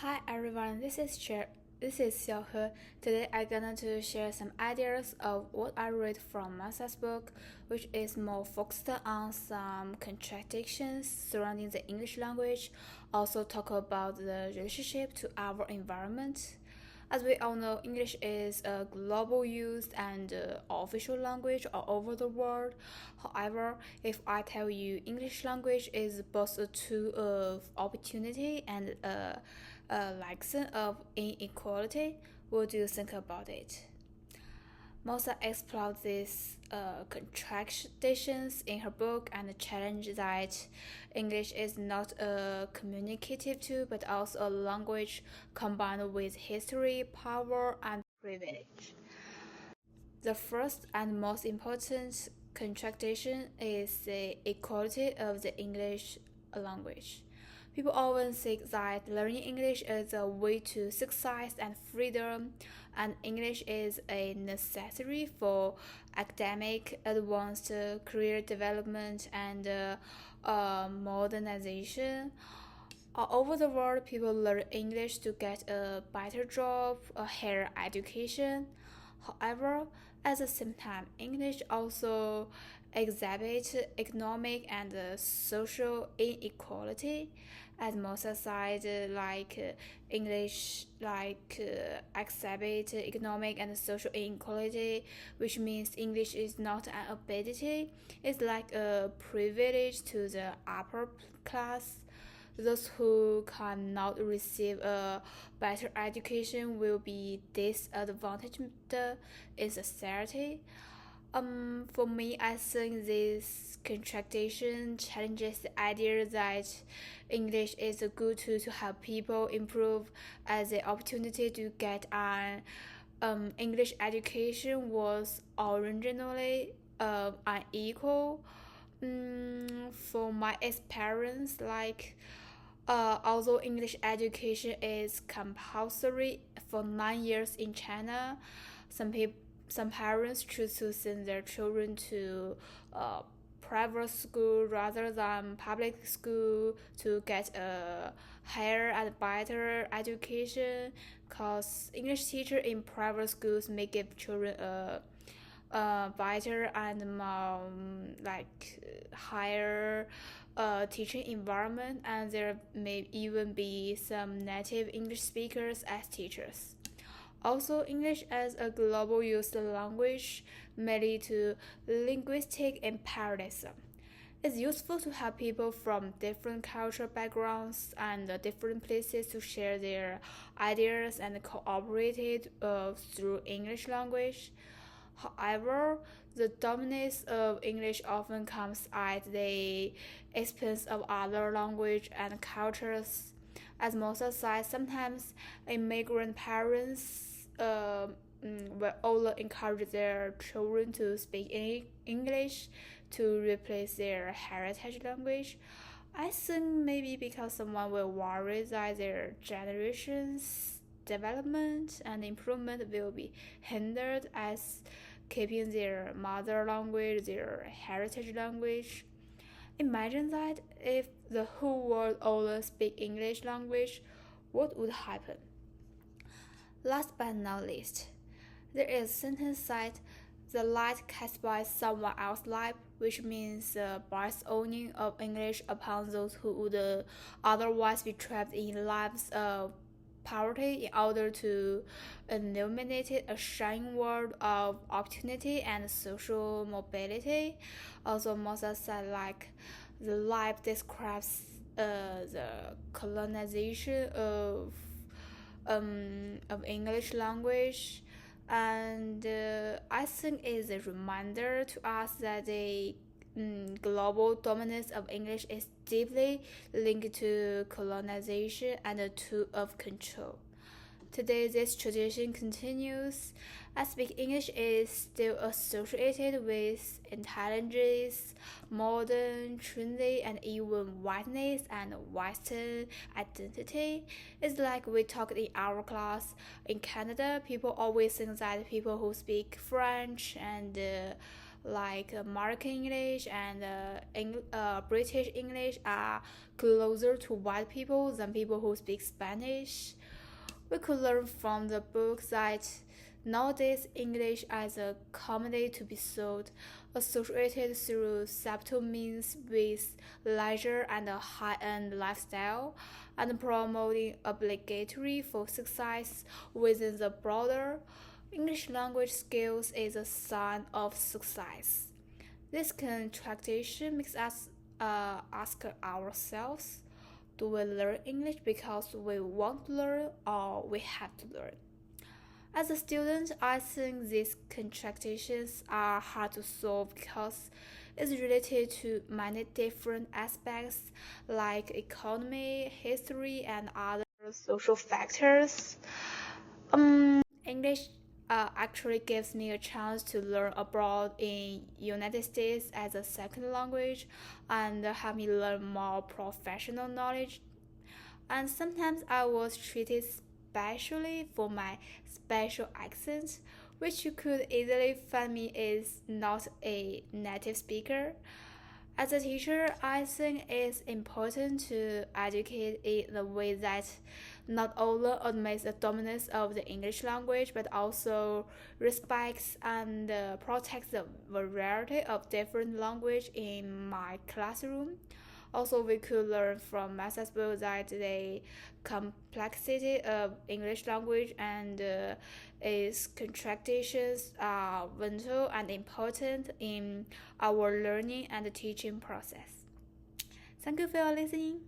Hi everyone, this is Xiaohe. Today I'm gonna to share some ideas of what I read from Motha's book, which is more focused on some contradictions surrounding the English language. Also talk about the relationship to our environment. As we all know, English is a global used and official language all over the world. However, if I tell you English language is both a tool of opportunity and a lesson of inequality, what do you think about it? Motha explored these contradictions in her book and challenged that English is not a communicative tool but also a language combined with history, power, and privilege. The first and most important contradiction is the equality of the English language. People often think that learning English is a way to success and freedom, and English is a necessary for academic, advanced career development, and modernization. All over the world, people learn English to get a better job, a higher education. However, at the same time, English also exhibits economic and social inequality. As most society English exhibit economic and social inequality, which means English is not an ability. It's like a privilege to the upper class. Those who cannot receive a better education will be disadvantaged in society. For me, I think this contradiction challenges the idea that English is a good tool to help people improve, as the opportunity to get an English education was originally unequal. For my experience, although English education is compulsory for 9 years in China, some parents choose to send their children to private school rather than public school to get a higher and better education. Cause English teacher in private schools may give children a better and higher teaching environment, and there may even be some native English speakers as teachers. Also, English as a global used language may lead to linguistic imperialism. It's useful to have people from different cultural backgrounds and different places to share their ideas and cooperate through English language. However, the dominance of English often comes at the expense of other language and cultures. As most aside, sometimes immigrant parents will also encourage their children to speak English to replace their heritage language. I think maybe because someone will worry that their generation's development and improvement will be hindered as keeping their mother language, their heritage language. Imagine that if the whole world all speak English language, what would happen? Last but not least, there is a sentence that the light cast by someone else's life, which means the biased owning of English upon those who would otherwise be trapped in lives of poverty in order to illuminate a shining world of opportunity and social mobility. Also, Moses said the life describes the colonization of English language, and I think it's a reminder to us that the global dominance of English is deeply linked to colonization and a tool of control. Today, this tradition continues. I speak English is still associated with intelligence, modern, trendy, and even whiteness and Western identity. It's like we talked in our class. In Canada, people always think that people who speak French and like American English and British English are closer to white people than people who speak Spanish. We could learn from the book that nowadays English as a commodity to be sold, associated through subtle means with leisure and a high-end lifestyle, and promoting obligatory for success within the broader English language skills is a sign of success. This contradiction makes us ask ourselves, do we learn English because we want to learn or we have to learn? As a student, I think these contradictions are hard to solve because it's related to many different aspects like economy, history, and other social factors. English actually gives me a chance to learn abroad in United States as a second language and help me learn more professional knowledge. And sometimes I was treated specially for my special accent, which you could easily find me is not a native speaker. As a teacher, I think it's important to educate in a way that not only admits the dominance of the English language but also respects and protects the variety of different language in my classroom. Also, we could learn from Motha's book that the complexity of English language and its contradictions are vital and important in our learning and teaching process. Thank you for your listening.